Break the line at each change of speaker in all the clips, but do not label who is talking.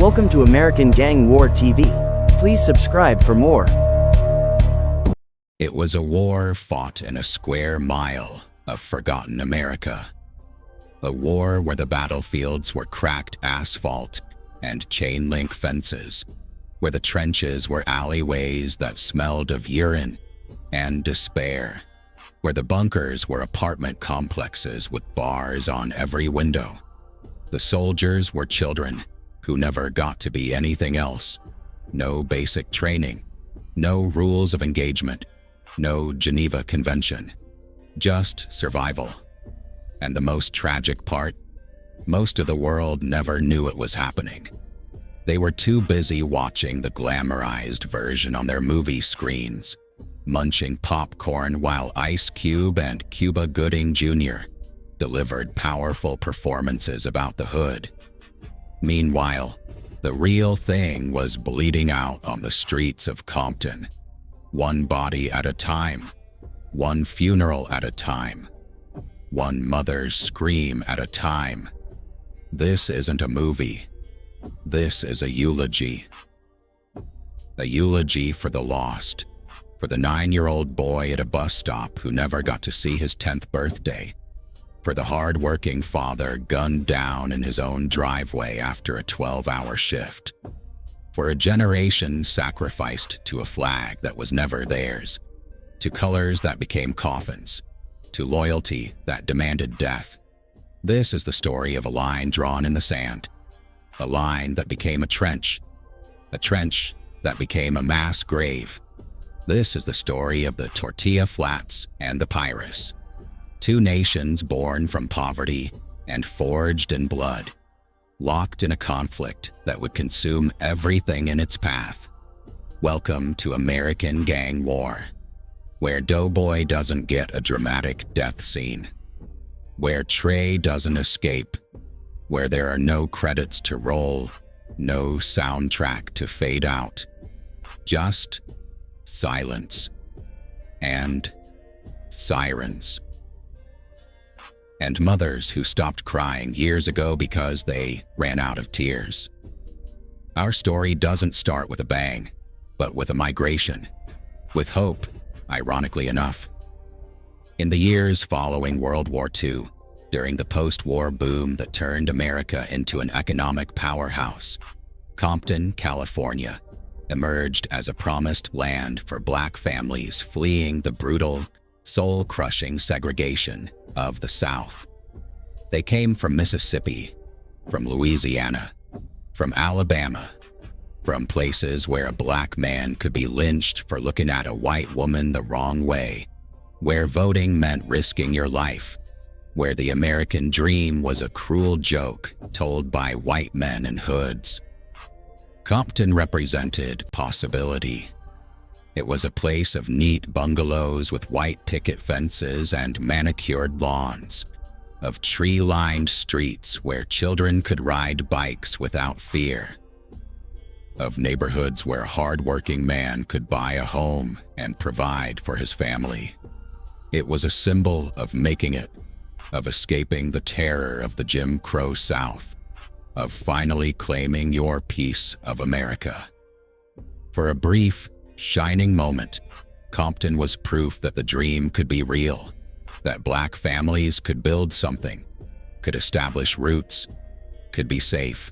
Welcome to American Gang War TV. Please subscribe for more.
It was a war fought in a square mile of forgotten America. A war where the battlefields were cracked asphalt and chain-link fences, where the trenches were alleyways that smelled of urine and despair, where the bunkers were apartment complexes with bars on every window. The soldiers were children who never got to be anything else. No basic training, no rules of engagement, no Geneva Convention, just survival. And the most tragic part, most of the world never knew it was happening. They were too busy watching the glamorized version on their movie screens, munching popcorn while Ice Cube and Cuba Gooding Jr. delivered powerful performances about the hood. Meanwhile, the real thing was bleeding out on the streets of Compton, one body at a time, one funeral at a time, one mother's scream at a time. This isn't a movie. This is a eulogy. A eulogy for the lost, for the 9-year-old boy at a bus stop who never got to see his 10th birthday, for the hard-working father gunned down in his own driveway after a 12-hour shift, for a generation sacrificed to a flag that was never theirs, to colors that became coffins, to loyalty that demanded death. This is the story of a line drawn in the sand, a line that became a trench that became a mass grave. This is the story of the Tortilla Flats and the Pyrus, two nations born from poverty and forged in blood, locked in a conflict that would consume everything in its path. Welcome to American Gang War, where Doughboy doesn't get a dramatic death scene, where Trey doesn't escape, where there are no credits to roll, no soundtrack to fade out, just silence and sirens. And mothers who stopped crying years ago because they ran out of tears. Our story doesn't start with a bang, but with a migration, with hope, ironically enough. In the years following World War II, during the post-war boom that turned America into an economic powerhouse, Compton, California, emerged as a promised land for Black families fleeing the brutal, soul-crushing segregation of the South. They came from Mississippi, from Louisiana, from Alabama, from places where a Black man could be lynched for looking at a white woman the wrong way, where voting meant risking your life, where the American dream was a cruel joke told by white men in hoods. Compton represented possibility. It was a place of neat bungalows with white picket fences and manicured lawns, of tree-lined streets where children could ride bikes without fear, of neighborhoods where a hard-working man could buy a home and provide for his family. It was a symbol of making it, of escaping the terror of the Jim Crow South, of finally claiming your piece of America. For a brief, shining moment, Compton was proof that the dream could be real, that Black families could build something, could establish roots, could be safe.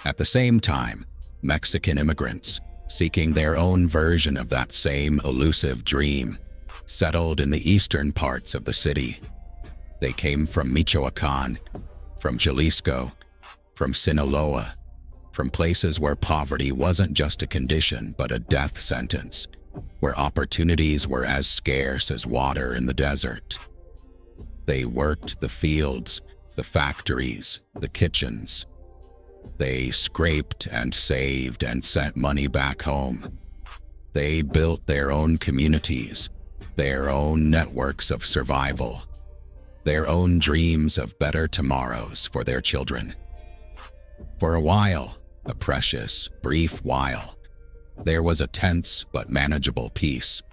At the same time, Mexican immigrants, seeking their own version of that same elusive dream, settled in the eastern parts of the city. They came from Michoacan, from Jalisco, from Sinaloa, from places where poverty wasn't just a condition but a death sentence, where opportunities were as scarce as water in the desert. They worked the fields, the factories, the kitchens. They scraped and saved and sent money back home. They built their own communities, their own networks of survival, their own dreams of better tomorrows for their children. For a while, a precious, brief while, there was a tense but manageable peace.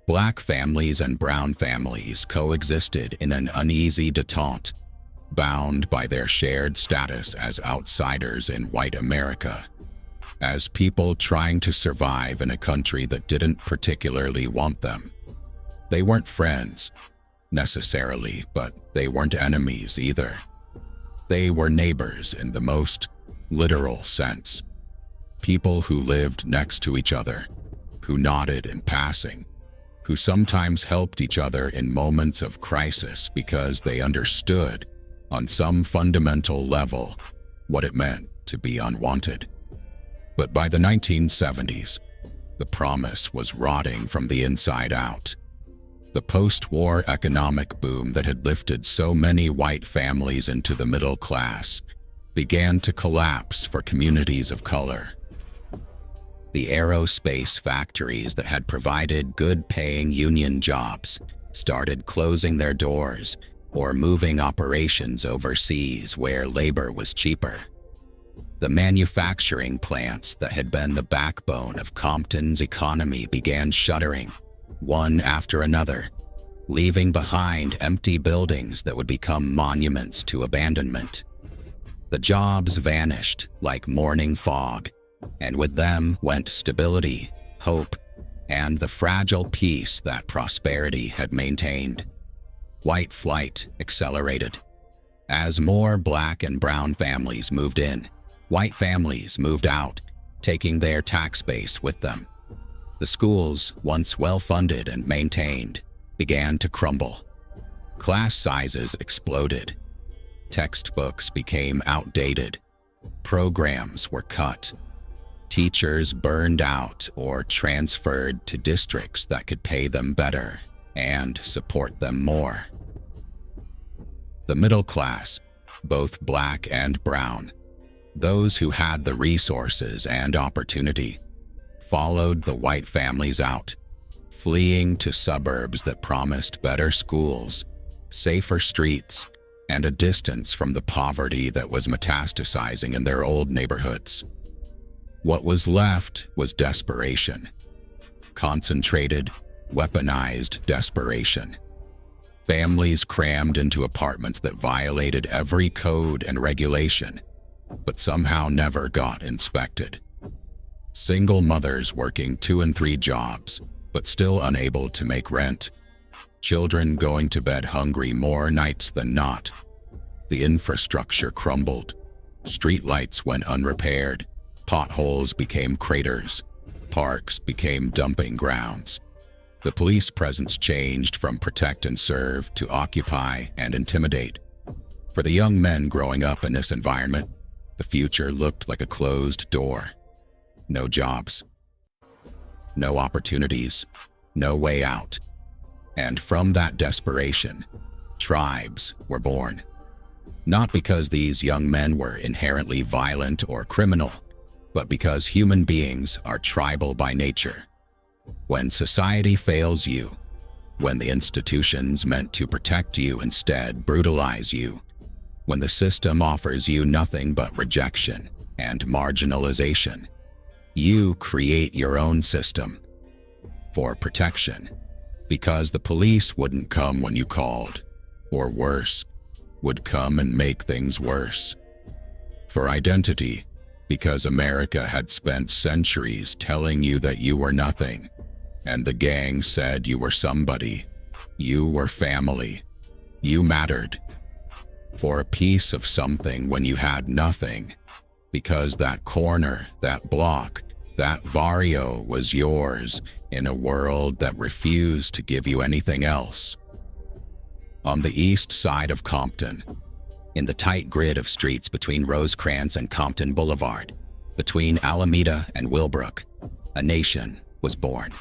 Black families and brown families coexisted in an uneasy detente, bound by their shared status as outsiders in white America, as people trying to survive in a country that didn't particularly want them. They weren't friends, necessarily, but they weren't enemies either. They were neighbors in the most literal sense. People who lived next to each other, who nodded in passing, who sometimes helped each other in moments of crisis because they understood, on some fundamental level, what it meant to be unwanted. But by the 1970s, the promise was rotting from the inside out. The post-war economic boom that had lifted so many white families into the middle class began to collapse for communities of color. The aerospace factories that had provided good-paying union jobs started closing their doors or moving operations overseas where labor was cheaper. The manufacturing plants that had been the backbone of Compton's economy began shuttering, one after another, leaving behind empty buildings that would become monuments to abandonment. The jobs vanished like morning fog, and with them went stability, hope, and the fragile peace that prosperity had maintained. White flight accelerated. As more black and brown families moved in, white families moved out, taking their tax base with them. The schools, once well-funded and maintained, began to crumble. Class sizes exploded. Textbooks became outdated. Programs were cut. Teachers burned out or transferred to districts that could pay them better and support them more. The middle class, both black and brown, those who had the resources and opportunity, followed the white families out, fleeing to suburbs that promised better schools, safer streets, and a distance from the poverty that was metastasizing in their old neighborhoods. What was left was desperation. Concentrated, weaponized desperation. Families crammed into apartments that violated every code and regulation, but somehow never got inspected. Single mothers working 2 and 3 jobs, but still unable to make rent. Children going to bed hungry more nights than not. The infrastructure crumbled. Streetlights went unrepaired. Potholes became craters. Parks became dumping grounds. The police presence changed from protect and serve to occupy and intimidate. For the young men growing up in this environment, the future looked like a closed door. No jobs, no opportunities, no way out. And from that desperation, tribes were born. Not because these young men were inherently violent or criminal, but because human beings are tribal by nature. When society fails you, when the institutions meant to protect you instead brutalize you, when the system offers you nothing but rejection and marginalization, you create your own system for protection, because the police wouldn't come when you called, or worse, would come and make things worse. For identity, because America had spent centuries telling you that you were nothing, and the gang said you were somebody, you were family, you mattered. For a piece of something when you had nothing, because that corner, that block, that barrio was yours in a world that refused to give you anything else. On the east side of Compton, in the tight grid of streets between Rosecrans and Compton Boulevard, between Alameda and Willbrook, a nation was born.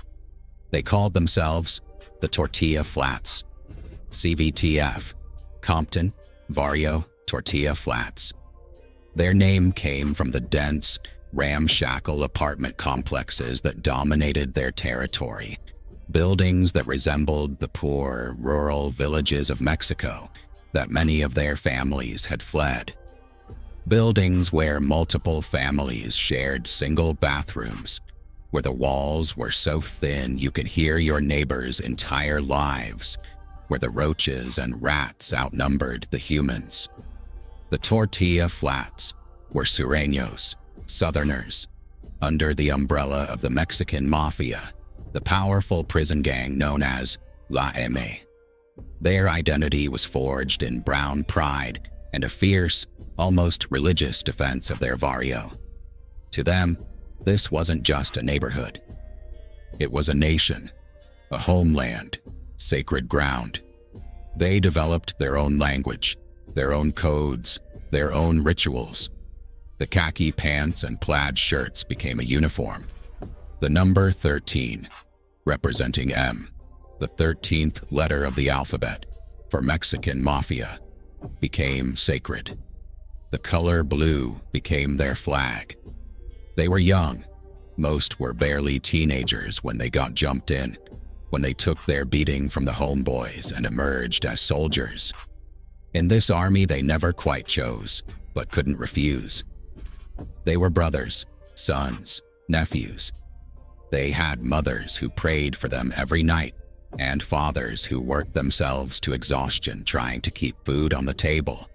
They called themselves the Tortilla Flats, CVTF, Compton, Barrio, Tortilla Flats. Their name came from the dense, ramshackle apartment complexes that dominated their territory, buildings that resembled the poor, rural villages of Mexico that many of their families had fled. Buildings where multiple families shared single bathrooms, where the walls were so thin you could hear your neighbors' entire lives, where the roaches and rats outnumbered the humans. The Tortilla Flats were Sureños, Southerners, under the umbrella of the Mexican Mafia, the powerful prison gang known as La M. Their identity was forged in brown pride and a fierce, almost religious defense of their barrio. To them, this wasn't just a neighborhood. It was a nation, a homeland, sacred ground. They developed their own language, their own codes, their own rituals. The khaki pants and plaid shirts became a uniform. The number 13, representing M, the 13th letter of the alphabet for Mexican Mafia, became sacred. The color blue became their flag. They were young. Most were barely teenagers when they got jumped in, when they took their beating from the homeboys and emerged as soldiers. In this army they never quite chose, but couldn't refuse. They were brothers, sons, nephews. They had mothers who prayed for them every night, and fathers who worked themselves to exhaustion trying to keep food on the table.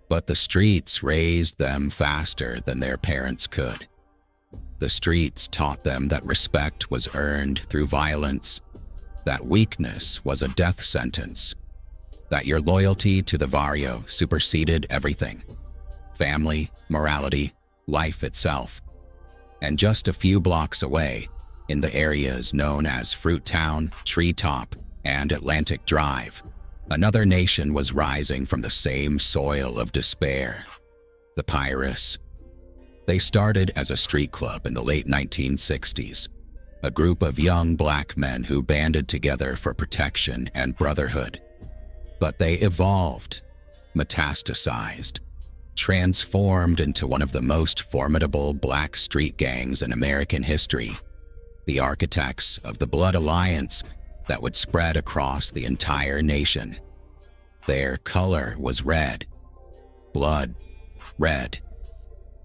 But the streets raised them faster than their parents could. The streets taught them that respect was earned through violence, that weakness was a death sentence, that your loyalty to the barrio superseded everything: family, morality, life itself. And just a few blocks away, in the areas known as Fruit Town, Treetop, and Atlantic Drive, another nation was rising from the same soil of despair: the Pyrus. They started as a street club in the late 1960s, a group of young black men who banded together for protection and brotherhood. But they evolved, metastasized, transformed into one of the most formidable black street gangs in American history, the architects of the Blood Alliance that would spread across the entire nation. Their color was red. Blood red.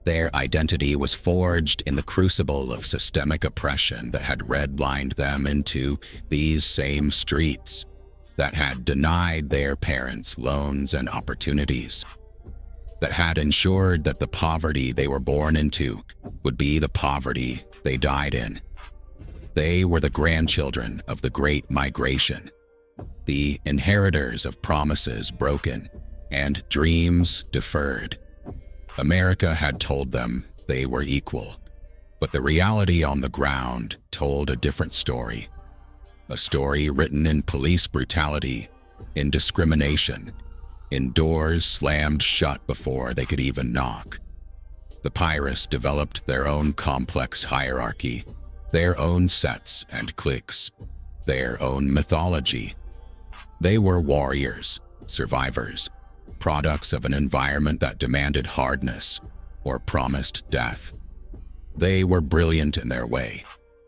Their identity was forged in the crucible of systemic oppression that had redlined them into these same streets, that had denied their parents loans and opportunities, that had ensured that the poverty they were born into would be the poverty they died in. They were the grandchildren of the Great Migration, the inheritors of promises broken and dreams deferred. America had told them they were equal, but the reality on the ground told a different story. A story written in police brutality, in discrimination, in doors slammed shut before they could even knock. The Pyrus developed their own complex hierarchy, their own sets and cliques, their own mythology. They were warriors, survivors, products of an environment that demanded hardness or promised death. They were brilliant in their way,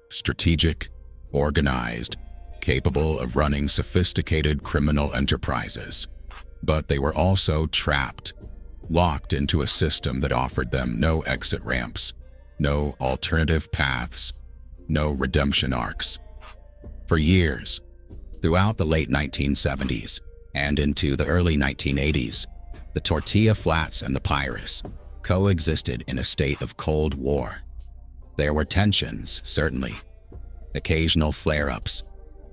strategic, organized, capable of running sophisticated criminal enterprises. But they were also trapped, locked into a system that offered them no exit ramps, no alternative paths, no redemption arcs. For years, throughout the late 1970s and into the early 1980s, the Tortilla Flats and the Pyrus coexisted in a state of Cold War. There were tensions, certainly, occasional flare-ups,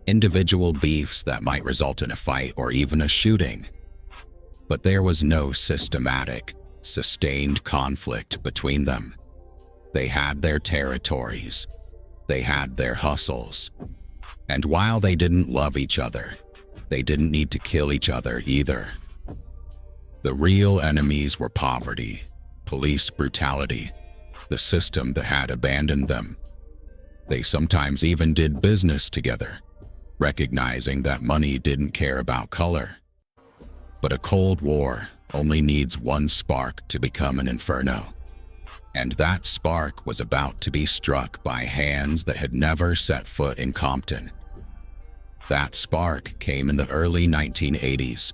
individual beefs that might result in a fight or even a shooting. But there was no systematic, sustained conflict between them. They had their territories. They had their hustles. And while they didn't love each other, they didn't need to kill each other either. The real enemies were poverty, police brutality, the system that had abandoned them. They sometimes even did business together, recognizing that money didn't care about color. But a Cold War only needs one spark to become an inferno. And that spark was about to be struck by hands that had never set foot in Compton. That spark came in the early 1980s,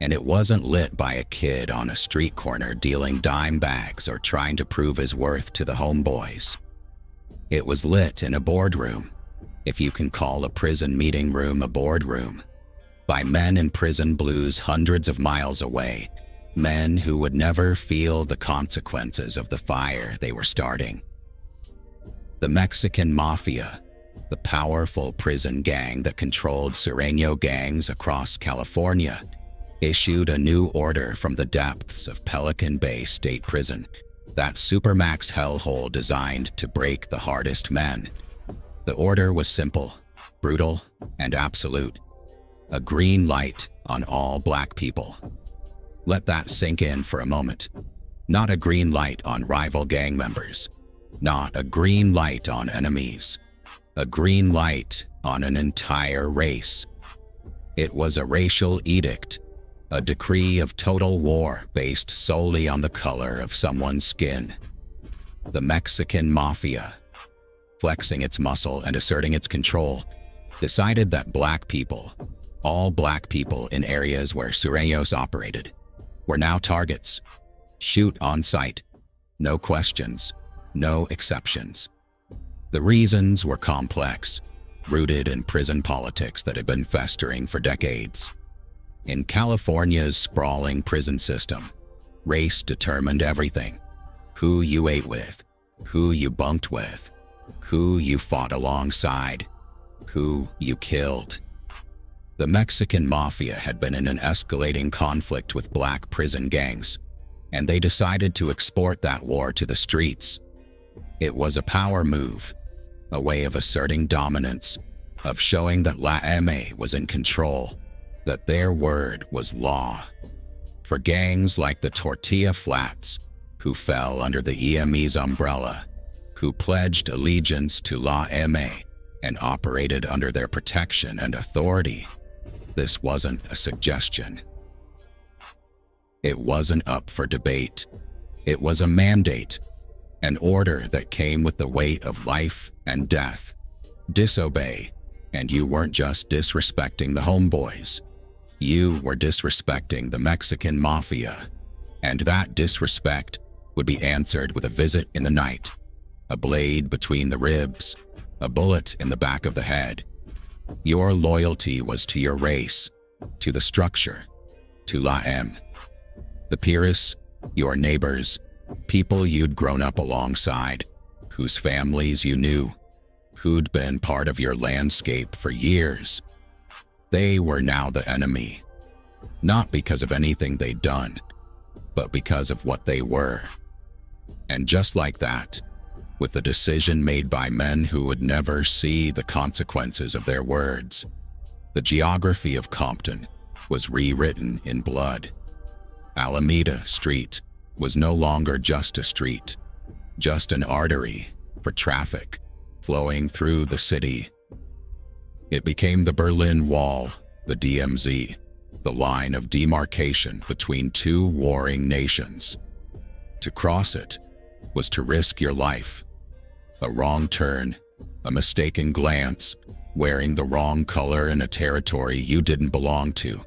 and it wasn't lit by a kid on a street corner dealing dime bags or trying to prove his worth to the homeboys. It was lit in a boardroom, if you can call a prison meeting room a boardroom. by men in prison blues hundreds of miles away, men who would never feel the consequences of the fire they were starting. The Mexican Mafia, the powerful prison gang that controlled Sureño gangs across California, issued a new order from the depths of Pelican Bay State Prison, that supermax hellhole designed to break the hardest men. The order was simple, brutal, and absolute. A green light on all black people. Let that sink in for a moment. Not a green light on rival gang members. Not a green light on enemies. A green light on an entire race. It was a racial edict, a decree of total war based solely on the color of someone's skin. The Mexican Mafia, flexing its muscle and asserting its control, decided that black people, all black people in areas where Sureños operated, were now targets. Shoot on sight. No questions. No exceptions. The reasons were complex, rooted in prison politics that had been festering for decades. In California's sprawling prison system, race determined everything. Who you ate with, who you bunked with, who you fought alongside, who you killed. The Mexican Mafia had been in an escalating conflict with black prison gangs, and they decided to export that war to the streets. It was a power move, a way of asserting dominance, of showing that La M was in control, that their word was law. For gangs like the Tortilla Flats, who fell under the EME's umbrella, who pledged allegiance to La M and operated under their protection and authority, this wasn't a suggestion. It wasn't up for debate. It was a mandate, an order that came with the weight of life and death. Disobey, and you weren't just disrespecting the homeboys. You were disrespecting the Mexican Mafia, and that disrespect would be answered with a visit in the night, a blade between the ribs, a bullet in the back of the head. Your loyalty was to your race, to the structure, to La M. The Pyrus, your neighbors, people you'd grown up alongside, whose families you knew, who'd been part of your landscape for years. They were now the enemy, not because of anything they'd done, but because of what they were. And just like that, with the decision made by men who would never see the consequences of their words, the geography of Compton was rewritten in blood. Alameda Street was no longer just a street, just an artery for traffic flowing through the city. It became the Berlin Wall, the DMZ, the line of demarcation between two warring nations. To cross it was to risk your life. A wrong turn, a mistaken glance, wearing the wrong color in a territory you didn't belong to,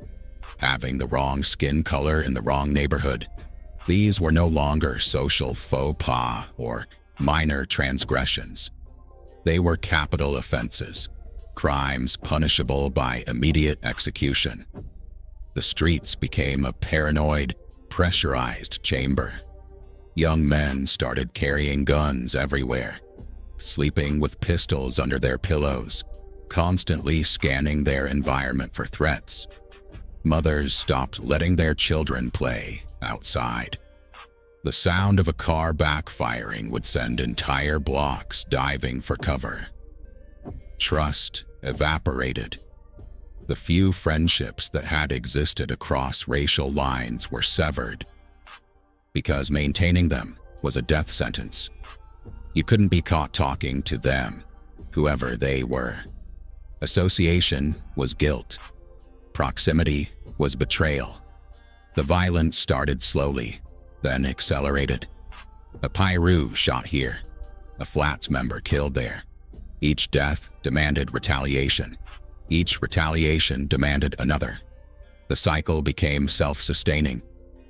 having the wrong skin color in the wrong neighborhood. These were no longer social faux pas or minor transgressions. They were capital offenses, crimes punishable by immediate execution. The streets became a paranoid, pressurized chamber. Young men started carrying guns everywhere, sleeping with pistols under their pillows, constantly scanning their environment for threats. Mothers stopped letting their children play outside. The sound of a car backfiring would send entire blocks diving for cover. Trust evaporated. The few friendships that had existed across racial lines were severed, because maintaining them was a death sentence. You couldn't be caught talking to them, whoever they were. Association was guilt. Proximity was betrayal. The violence started slowly, then accelerated. A Pyrus shot here, a Flats member killed there. Each death demanded retaliation. Each retaliation demanded another. The cycle became self-sustaining,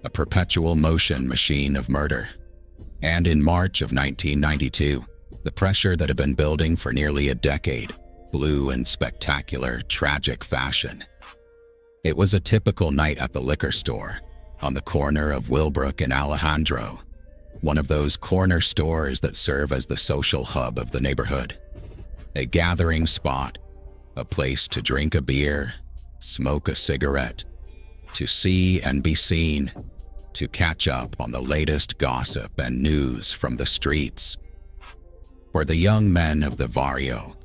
a perpetual motion machine of murder. And in March of 1992, the pressure that had been building for nearly a decade blew in spectacular, tragic fashion. It was a typical night at the liquor store, on the corner of Willbrook and Alejandro, one of those corner stores that serve as the social hub of the neighborhood. A gathering spot, a place to drink a beer, smoke a cigarette, to see and be seen, to catch up on the latest gossip and news from the streets. For the young men of the barrio,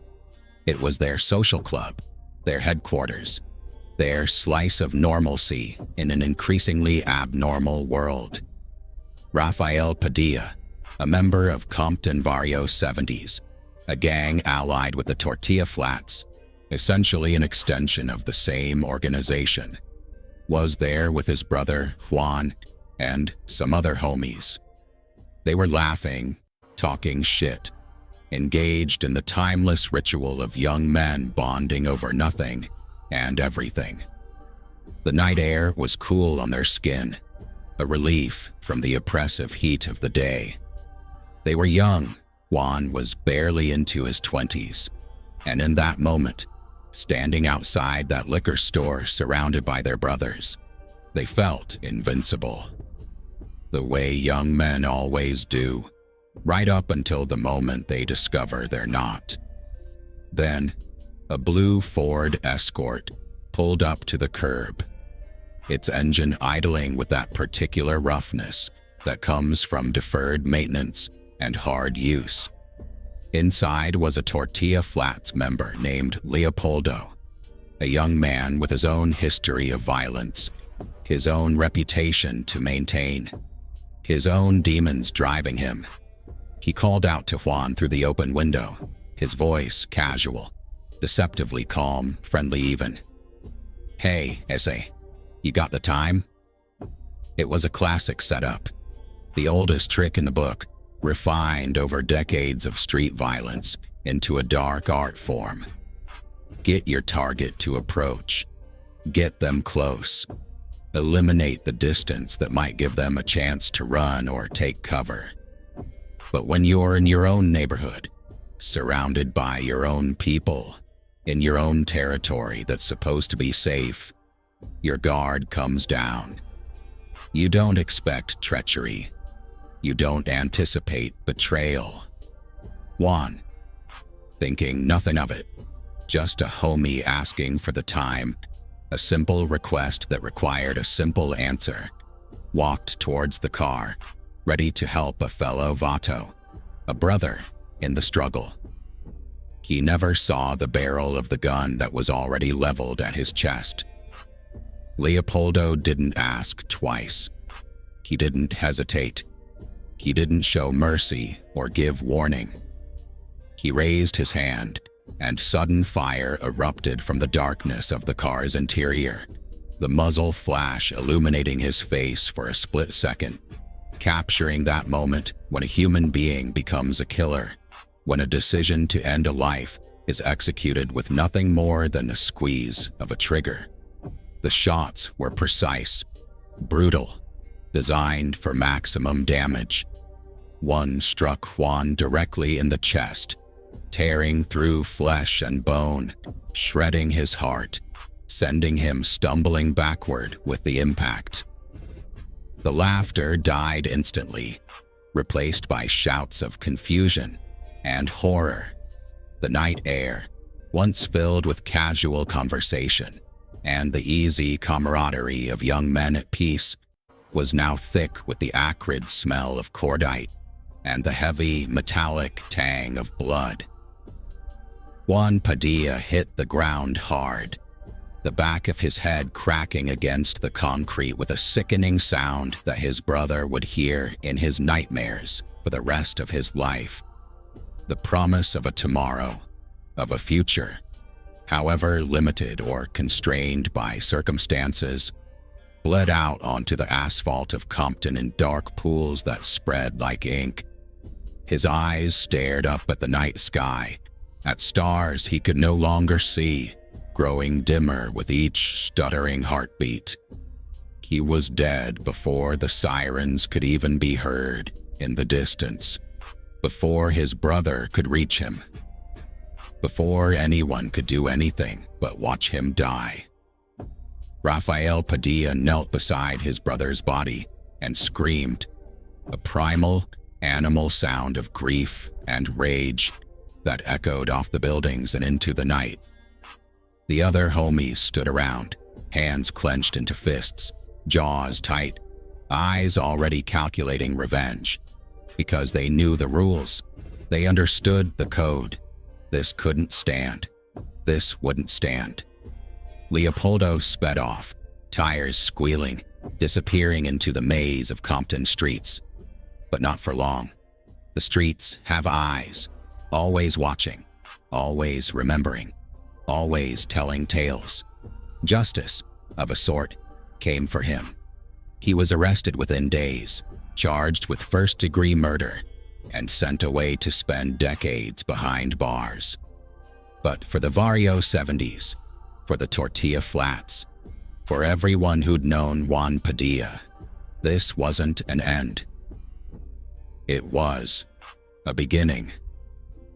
it was their social club, their headquarters, their slice of normalcy in an increasingly abnormal world. Rafael Padilla, a member of Compton Barrio 70s, a gang allied with the Tortilla Flats, essentially an extension of the same organization, was there with his brother Juan and some other homies. They were laughing, talking shit, engaged in the timeless ritual of young men bonding over nothing and everything. The night air was cool on their skin, a relief from the oppressive heat of the day. They were young. Juan was barely into his 20s, and in that moment, standing outside that liquor store surrounded by their brothers, they felt invincible. The way young men always do, right up until the moment they discover they're not. Then, a blue Ford Escort pulled up to the curb, its engine idling with that particular roughness that comes from deferred maintenance and hard use. Inside was a Tortilla Flats member named Leopoldo, a young man with his own history of violence, his own reputation to maintain, his own demons driving him. He called out to Juan through the open window, his voice casual, deceptively calm, friendly even. "Hey, Ese, you got the time?" It was a classic setup, the oldest trick in the book, refined over decades of street violence into a dark art form. Get your target to approach. Get them close. Eliminate the distance that might give them a chance to run or take cover. But when you're in your own neighborhood, surrounded by your own people, in your own territory that's supposed to be safe, your guard comes down. You don't expect treachery. You don't anticipate betrayal. Juan, thinking nothing of it, just a homie asking for the time, a simple request that required a simple answer, walked towards the car, ready to help a fellow vato, a brother in the struggle. He never saw the barrel of the gun that was already leveled at his chest. Leopoldo didn't ask twice. He didn't hesitate. He didn't show mercy or give warning. He raised his hand, and sudden fire erupted from the darkness of the car's interior, the muzzle flash illuminating his face for a split second, capturing that moment when a human being becomes a killer, when a decision to end a life is executed with nothing more than a squeeze of a trigger. The shots were precise, brutal, designed for maximum damage. One struck Juan directly in the chest, tearing through flesh and bone, shredding his heart, sending him stumbling backward with the impact. The laughter died instantly, replaced by shouts of confusion and horror. The night air, once filled with casual conversation and the easy camaraderie of young men at peace, was now thick with the acrid smell of cordite and the heavy, metallic tang of blood. Juan Padilla hit the ground hard, the back of his head cracking against the concrete with a sickening sound that his brother would hear in his nightmares for the rest of his life. The promise of a tomorrow, of a future, however limited or constrained by circumstances, bled out onto the asphalt of Compton in dark pools that spread like ink. His eyes stared up at the night sky, at stars he could no longer see, growing dimmer with each stuttering heartbeat. He was dead before the sirens could even be heard in the distance, before his brother could reach him, before anyone could do anything but watch him die. Rafael Padilla knelt beside his brother's body and screamed, a primal, animal sound of grief and rage that echoed off the buildings and into the night. The other homies stood around, hands clenched into fists, jaws tight, eyes already calculating revenge. Because they knew the rules. They understood the code. This couldn't stand. This wouldn't stand. Leopoldo sped off, tires squealing, disappearing into the maze of Compton streets. But not for long. The streets have eyes, always watching, always remembering, always telling tales. Justice, of a sort, came for him. He was arrested within days, charged with first-degree murder, and sent away to spend decades behind bars. But for the Barrio 70s, for the Tortilla Flats, for everyone who'd known Juan Padilla, this wasn't an end. It was a beginning.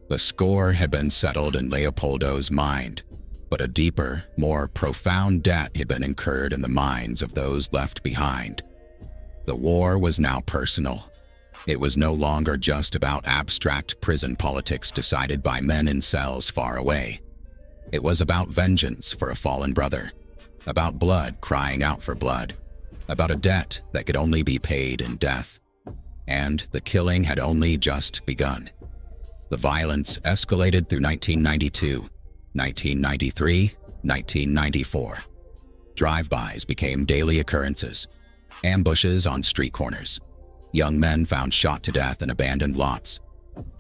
The score had been settled in Leopoldo's mind, but a deeper, more profound debt had been incurred in the minds of those left behind. The war was now personal. It was no longer just about abstract prison politics decided by men in cells far away. It was about vengeance for a fallen brother, about blood crying out for blood, about a debt that could only be paid in death. And the killing had only just begun. The violence escalated through 1992, 1993, 1994. Drive-bys became daily occurrences. Ambushes on street corners. Young men found shot to death in abandoned lots.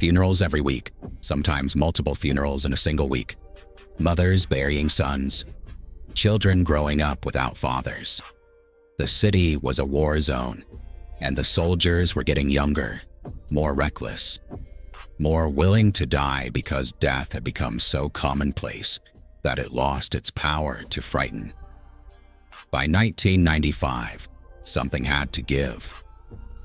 Funerals every week, sometimes multiple funerals in a single week. Mothers burying sons. Children growing up without fathers. The city was a war zone, and the soldiers were getting younger, more reckless, more willing to die because death had become so commonplace that it lost its power to frighten. By 1995, something had to give.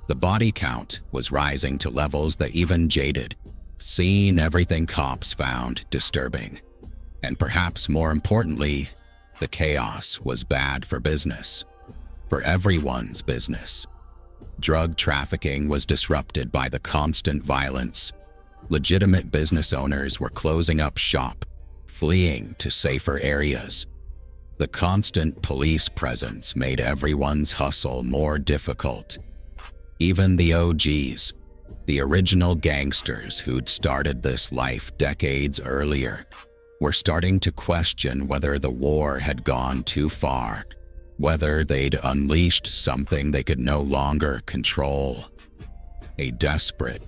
The body count was rising to levels that even jaded, seen everything cops found disturbing. And perhaps more importantly, the chaos was bad for business, for everyone's business. Drug trafficking was disrupted by the constant violence. Legitimate business owners were closing up shop, fleeing to safer areas. The constant police presence made everyone's hustle more difficult. Even the OGs, the original gangsters who'd started this life decades earlier, were starting to question whether the war had gone too far, whether they'd unleashed something they could no longer control. A desperate,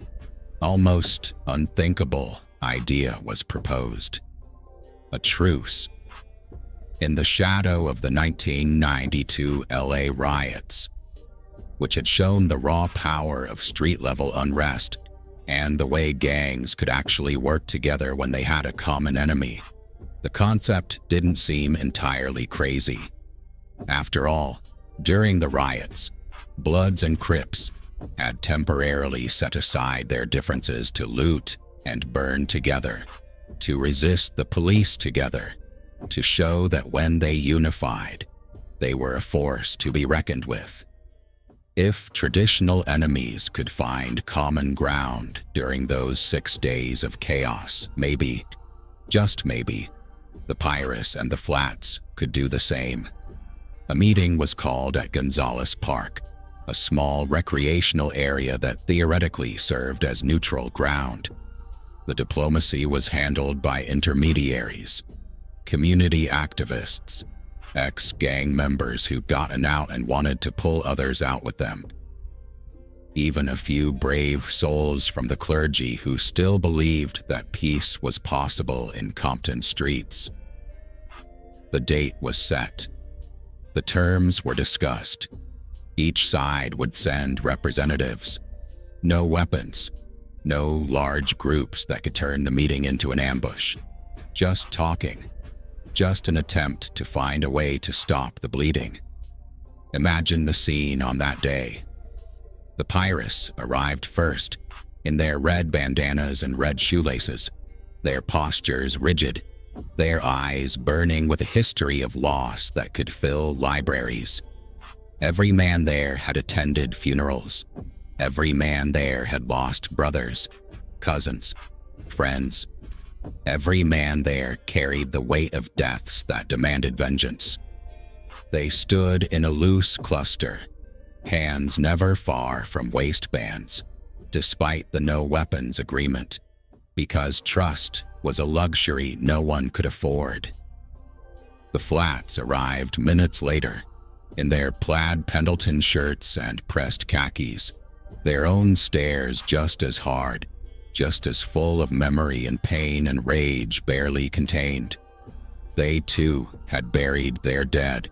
almost unthinkable idea was proposed. A truce. In the shadow of the 1992 LA riots, which had shown the raw power of street-level unrest and the way gangs could actually work together when they had a common enemy, the concept didn't seem entirely crazy. After all, during the riots, Bloods and Crips had temporarily set aside their differences to loot and burn together, to resist the police together, to show that when they unified, they were a force to be reckoned with. If traditional enemies could find common ground during those 6 days of chaos, maybe, just maybe, the Pyrus and the Flats could do the same. A meeting was called at Gonzales Park, a small recreational area that theoretically served as neutral ground. The diplomacy was handled by intermediaries, community activists, ex-gang members who'd gotten out and wanted to pull others out with them. Even a few brave souls from the clergy who still believed that peace was possible in Compton streets. The date was set. The terms were discussed. Each side would send representatives. No weapons. No large groups that could turn the meeting into an ambush. Just talking. Just an attempt to find a way to stop the bleeding. Imagine the scene on that day. The Pyrus arrived first, in their red bandanas and red shoelaces, their postures rigid, their eyes burning with a history of loss that could fill libraries. Every man there had attended funerals. Every man there had lost brothers, cousins, friends. Every man there carried the weight of deaths that demanded vengeance. They stood in a loose cluster, hands never far from waistbands, despite the no-weapons agreement, because trust was a luxury no one could afford. The Flats arrived minutes later, in their plaid Pendleton shirts and pressed khakis, their own stares just as hard, just as full of memory and pain and rage barely contained. They too had buried their dead,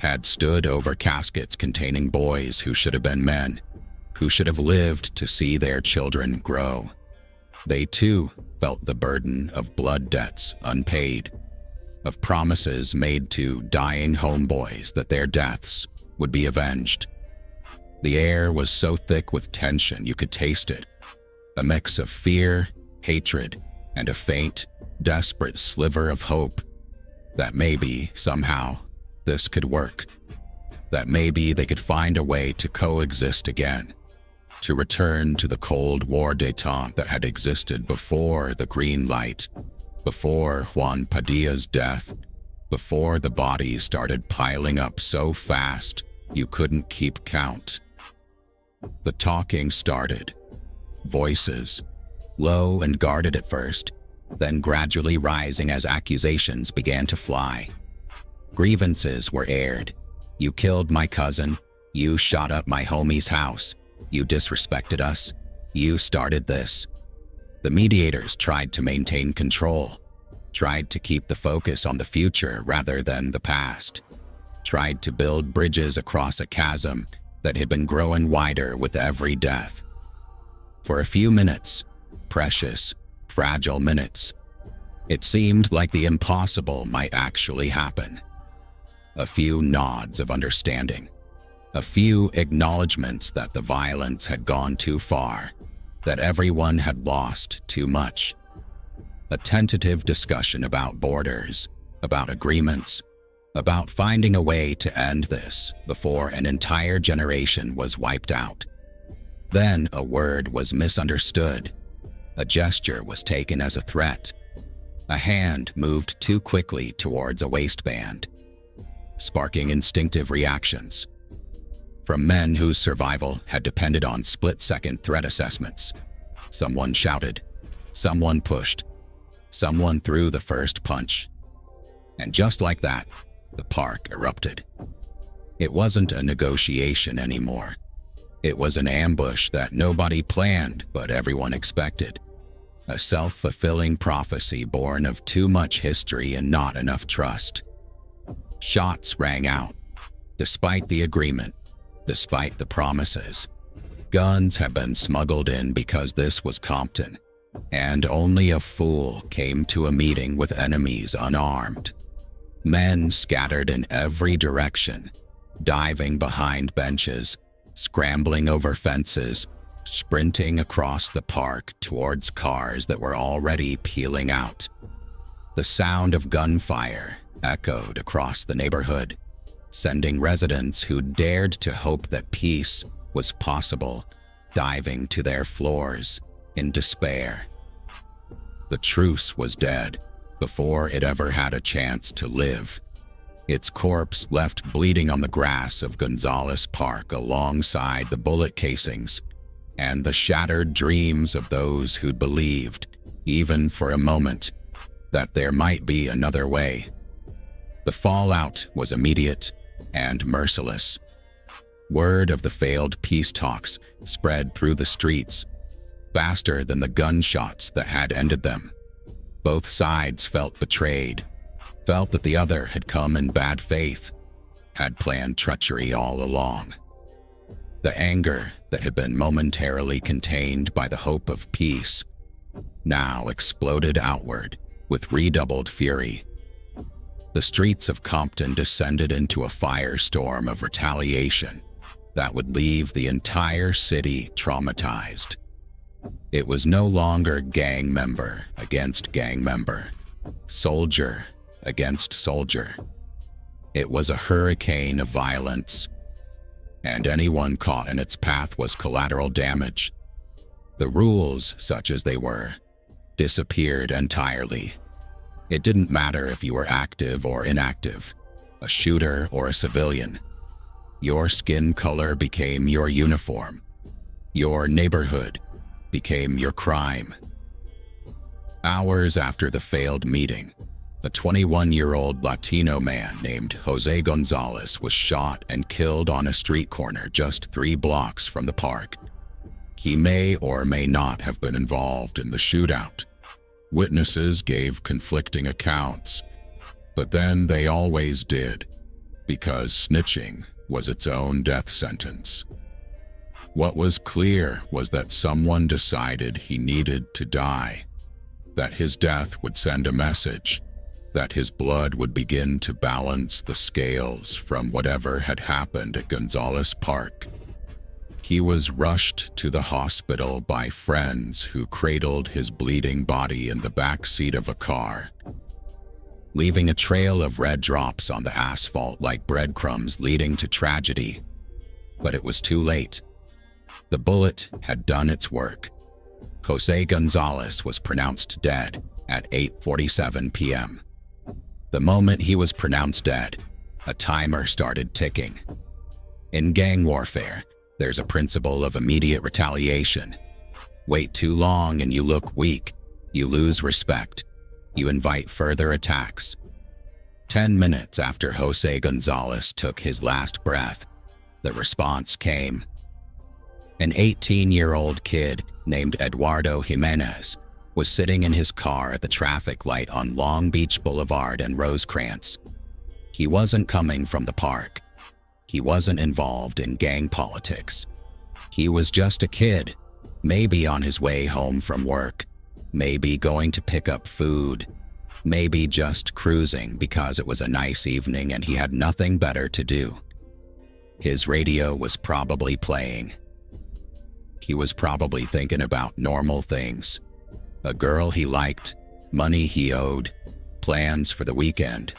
had stood over caskets containing boys who should have been men, who should have lived to see their children grow. They too felt the burden of blood debts unpaid, of promises made to dying homeboys that their deaths would be avenged. The air was so thick with tension you could taste it, a mix of fear, hatred, and a faint, desperate sliver of hope that maybe, somehow, this could work, that maybe they could find a way to coexist again, to return to the Cold War détente that had existed before the green light, before Juan Padilla's death, before the bodies started piling up so fast you couldn't keep count. The talking started. Voices, low and guarded at first, then gradually rising as accusations began to fly. Grievances were aired. You killed my cousin. You shot up my homie's house. You disrespected us. You started this. The mediators tried to maintain control, tried to keep the focus on the future rather than the past, tried to build bridges across a chasm that had been growing wider with every death. For a few minutes, precious, fragile minutes, it seemed like the impossible might actually happen. A few nods of understanding, a few acknowledgments that the violence had gone too far, that everyone had lost too much. A tentative discussion about borders, about agreements, about finding a way to end this before an entire generation was wiped out. Then a word was misunderstood. A gesture was taken as a threat. A hand moved too quickly towards a waistband, sparking instinctive reactions. From men whose survival had depended on split-second threat assessments. Someone shouted, someone pushed, someone threw the first punch. And just like that, the park erupted. It wasn't a negotiation anymore. It was an ambush that nobody planned but everyone expected. A self-fulfilling prophecy born of too much history and not enough trust. Shots rang out. Despite the agreement, despite the promises, guns had been smuggled in because this was Compton, and only a fool came to a meeting with enemies unarmed. Men scattered in every direction, diving behind benches, scrambling over fences, sprinting across the park towards cars that were already peeling out. The sound of gunfire echoed across the neighborhood, sending residents who dared to hope that peace was possible diving to their floors in despair. The truce was dead before it ever had a chance to live. Its corpse left bleeding on the grass of Gonzales Park alongside the bullet casings and the shattered dreams of those who'd believed, even for a moment, that there might be another way. The fallout was immediate and merciless. Word of the failed peace talks spread through the streets, faster than the gunshots that had ended them. Both sides felt betrayed, felt that the other had come in bad faith, had planned treachery all along. The anger that had been momentarily contained by the hope of peace now exploded outward with redoubled fury. The streets of Compton descended into a firestorm of retaliation that would leave the entire city traumatized. It was no longer gang member against gang member. soldier against soldier. It was a hurricane of violence, and anyone caught in its path was collateral damage. The rules, such as they were, disappeared entirely. It didn't matter if you were active or inactive, a shooter or a civilian. Your skin color became your uniform. Your neighborhood became your crime. Hours after the failed meeting, a 21-year-old Latino man named Jose Gonzalez was shot and killed on a street corner just 3 blocks from the park. He may or may not have been involved in the shootout. Witnesses gave conflicting accounts, but then they always did, because snitching was its own death sentence. What was clear was that someone decided he needed to die, that his death would send a message, that his blood would begin to balance the scales from whatever had happened at Gonzalez Park. He was rushed to the hospital by friends who cradled his bleeding body in the back seat of a car, leaving a trail of red drops on the asphalt like breadcrumbs leading to tragedy. But it was too late. The bullet had done its work. Jose Gonzalez was pronounced dead at 8:47 p.m. The moment he was pronounced dead, a timer started ticking. In gang warfare, there's a principle of immediate retaliation. Wait too long and you look weak. You lose respect. You invite further attacks. 10 minutes after Jose Gonzalez took his last breath, the response came. An 18-year-old kid named Eduardo Jimenez was sitting in his car at the traffic light on Long Beach Boulevard and Rosecrans. He wasn't coming from the park. He wasn't involved in gang politics. He was just a kid, maybe on his way home from work, maybe going to pick up food, maybe just cruising because it was a nice evening and he had nothing better to do. His radio was probably playing. He was probably thinking about normal things. A girl he liked, money he owed, plans for the weekend.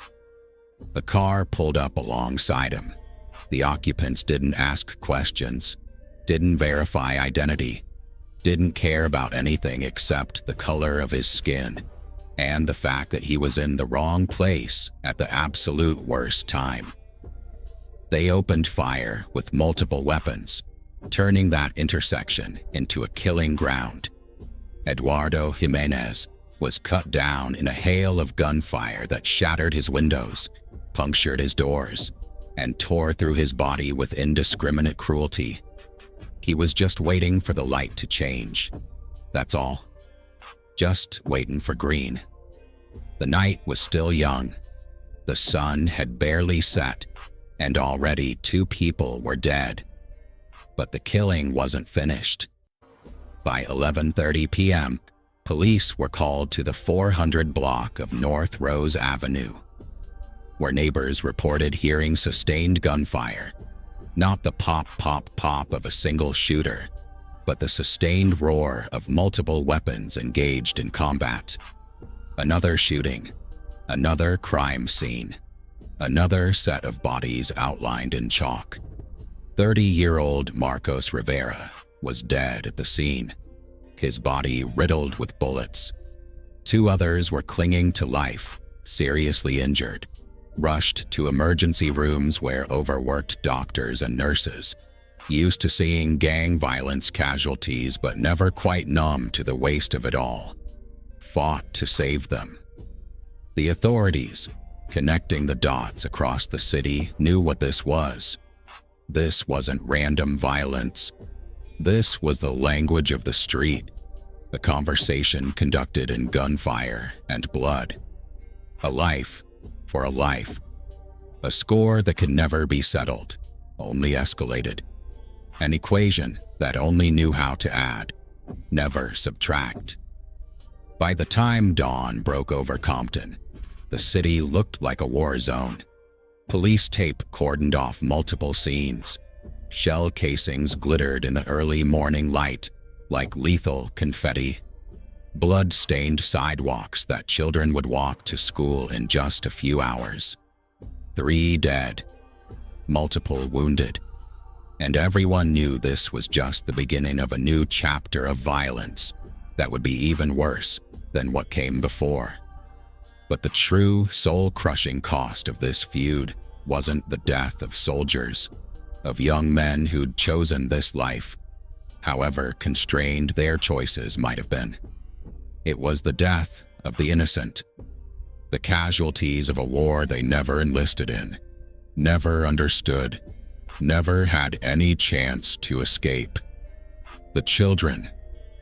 A car pulled up alongside him. The occupants didn't ask questions, didn't verify identity, didn't care about anything except the color of his skin and the fact that he was in the wrong place at the absolute worst time. They opened fire with multiple weapons, turning that intersection into a killing ground. Eduardo Jimenez was cut down in a hail of gunfire that shattered his windows, punctured his doors, and tore through his body with indiscriminate cruelty. He was just waiting for the light to change. That's all. Just waiting for green. The night was still young. The sun had barely set, and already 2 people were dead. But the killing wasn't finished. By 11:30 p.m., police were called to the 400 block of North Rose Avenue, where neighbors reported hearing sustained gunfire, not the pop, pop, pop of a single shooter, but the sustained roar of multiple weapons engaged in combat. Another shooting, another crime scene, another set of bodies outlined in chalk. 30-year-old Marcos Rivera was dead at the scene, his body riddled with bullets. 2 others were clinging to life, seriously injured, rushed to emergency rooms where overworked doctors and nurses, used to seeing gang violence casualties but never quite numb to the waste of it all, fought to save them. The authorities, connecting the dots across the city, knew what this was. This wasn't random violence. This was the language of the street, the conversation conducted in gunfire and blood. A life for a life. A score that could never be settled, only escalated. An equation that only knew how to add, never subtract. By the time dawn broke over Compton, the city looked like a war zone. Police tape cordoned off multiple scenes. Shell casings glittered in the early morning light like lethal confetti. blood-stained sidewalks that children would walk to school in just a few hours. 3 dead, multiple wounded, and everyone knew this was just the beginning of a new chapter of violence that would be even worse than what came before. But the true soul-crushing cost of this feud wasn't the death of soldiers, of young men who'd chosen this life, however constrained their choices might have been. It was the death of the innocent, the casualties of a war they never enlisted in, never understood, never had any chance to escape. The children,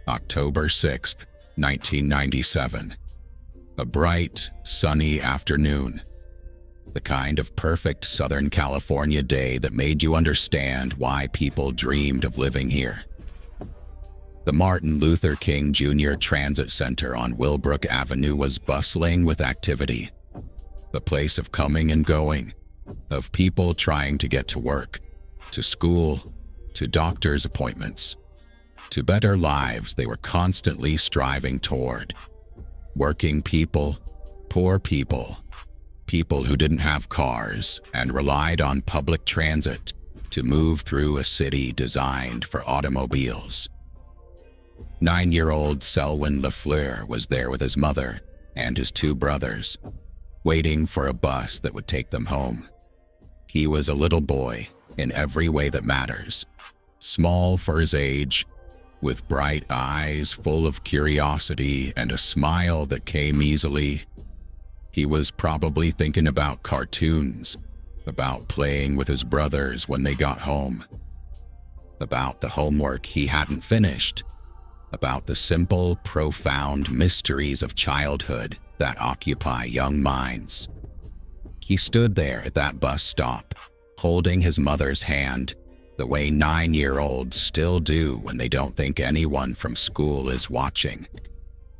October 6th, 1997. A bright, sunny afternoon. The kind of perfect Southern California day that made you understand why people dreamed of living here. The Martin Luther King Jr. Transit Center on Willbrook Avenue was bustling with activity. The place of coming and going, of people trying to get to work, to school, to doctor's appointments, to better lives they were constantly striving toward. Working people, poor people, people who didn't have cars and relied on public transit to move through a city designed for automobiles. 9-year-old Selwyn LaFleur was there with his mother and his 2 brothers, waiting for a bus that would take them home. He was a little boy in every way that matters, small for his age, with bright eyes full of curiosity and a smile that came easily. He was probably thinking about cartoons, about playing with his brothers when they got home, about the homework he hadn't finished, about the simple, profound mysteries of childhood that occupy young minds. He stood there at that bus stop, holding his mother's hand, the way 9-year-olds still do when they don't think anyone from school is watching.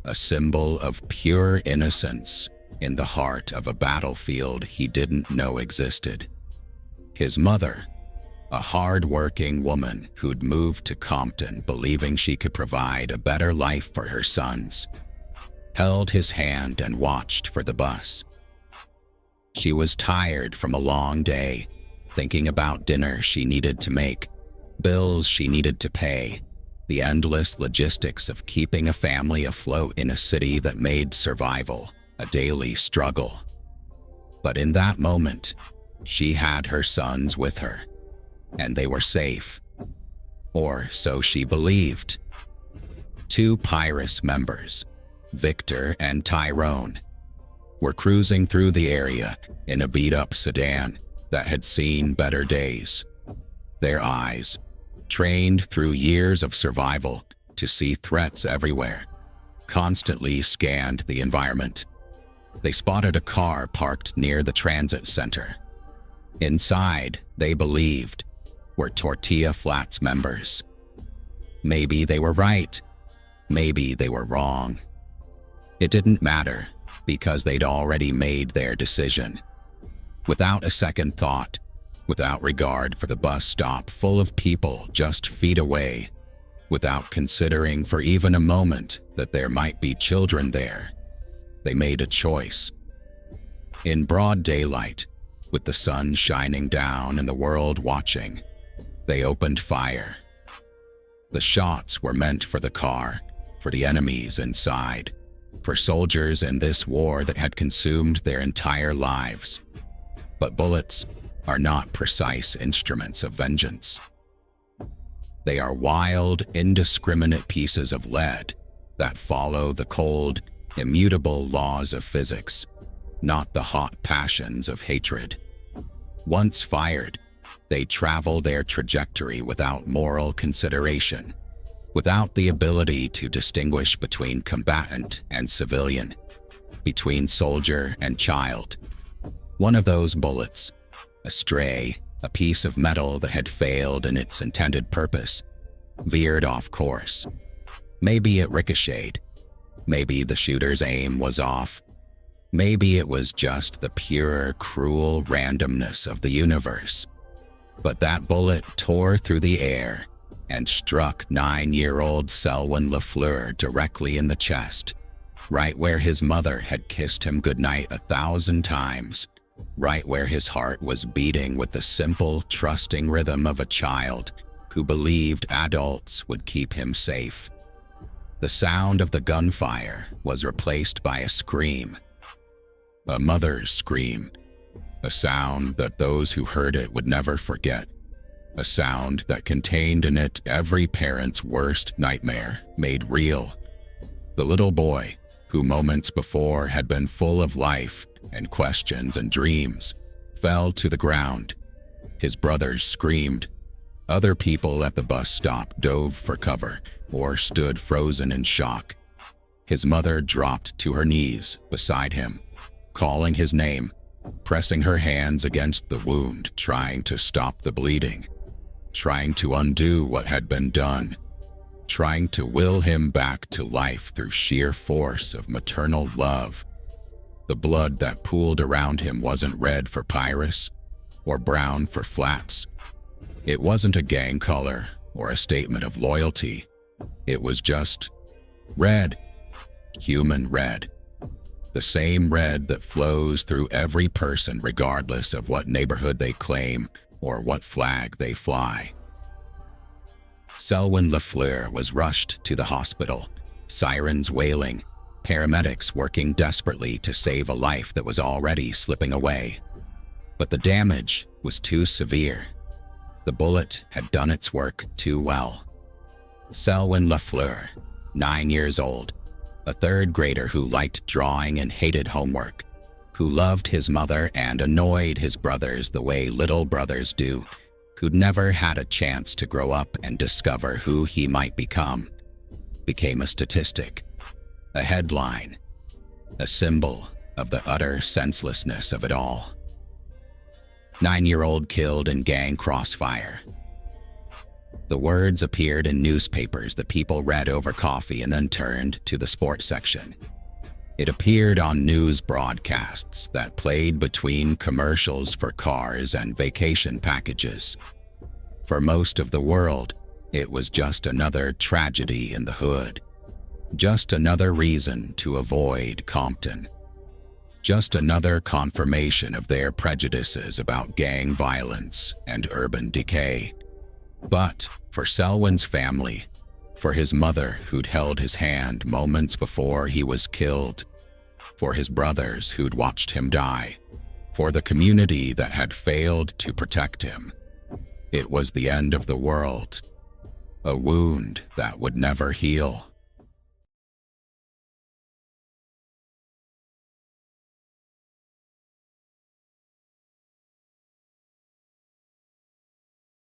A symbol of pure innocence in the heart of a battlefield he didn't know existed. His mother, a hard-working woman who'd moved to Compton believing she could provide a better life for her sons, held his hand and watched for the bus. She was tired from a long day, thinking about dinner she needed to make, bills she needed to pay, the endless logistics of keeping a family afloat in a city that made survival a daily struggle. But in that moment, she had her sons with her, and they were safe. Or so she believed. 2 Pyrus members, Victor and Tyrone, were cruising through the area in a beat-up sedan that had seen better days. Their eyes, trained through years of survival to see threats everywhere, constantly scanned the environment. They spotted a car parked near the transit center. Inside, they believed, were Tortilla Flats members. Maybe they were right. Maybe they were wrong. It didn't matter, because they'd already made their decision. Without a second thought, without regard for the bus stop full of people just feet away, without considering for even a moment that there might be children there, they made a choice. In broad daylight, with the sun shining down and the world watching, they opened fire. The shots were meant for the car, for the enemies inside, for soldiers in this war that had consumed their entire lives. But bullets are not precise instruments of vengeance. They are wild, indiscriminate pieces of lead that follow the cold, immutable laws of physics, not the hot passions of hatred. Once fired, they travel their trajectory without moral consideration, without the ability to distinguish between combatant and civilian, between soldier and child. One of those bullets, a stray, a piece of metal that had failed in its intended purpose, veered off course. Maybe it ricocheted. Maybe the shooter's aim was off. Maybe it was just the pure, cruel randomness of the universe. But that bullet tore through the air, and struck 9-year-old Selwyn LaFleur directly in the chest, right where his mother had kissed him goodnight 1,000 times, right where his heart was beating with the simple, trusting rhythm of a child who believed adults would keep him safe. The sound of the gunfire was replaced by a scream, a mother's scream, a sound that those who heard it would never forget, a sound that contained in it every parent's worst nightmare made real. The little boy, who moments before had been full of life and questions and dreams, fell to the ground. His brothers screamed. Other people at the bus stop dove for cover or stood frozen in shock. His mother dropped to her knees beside him, calling his name, pressing her hands against the wound, trying to stop the bleeding, trying to undo what had been done, trying to will him back to life through sheer force of maternal love. The blood that pooled around him wasn't red for Pyrus or brown for Flats. It wasn't a gang color or a statement of loyalty. It was just red, human red. The same red that flows through every person regardless of what neighborhood they claim or what flag they fly. Selwyn LaFleur was rushed to the hospital, sirens wailing, paramedics working desperately to save a life that was already slipping away. But the damage was too severe. The bullet had done its work too well. Selwyn LaFleur, 9 years old, a third grader who liked drawing and hated homework, who loved his mother and annoyed his brothers the way little brothers do, who'd never had a chance to grow up and discover who he might become, became a statistic, a headline, a symbol of the utter senselessness of it all. 9-year-old killed in gang crossfire. The words appeared in newspapers that people read over coffee and then turned to the sports section. It appeared on news broadcasts that played between commercials for cars and vacation packages. For most of the world, it was just another tragedy in the hood. Just another reason to avoid Compton. Just another confirmation of their prejudices about gang violence and urban decay. But for Selwyn's family, for his mother who'd held his hand moments before he was killed, for his brothers who'd watched him die, for the community that had failed to protect him, it was the end of the world, a wound that would never heal.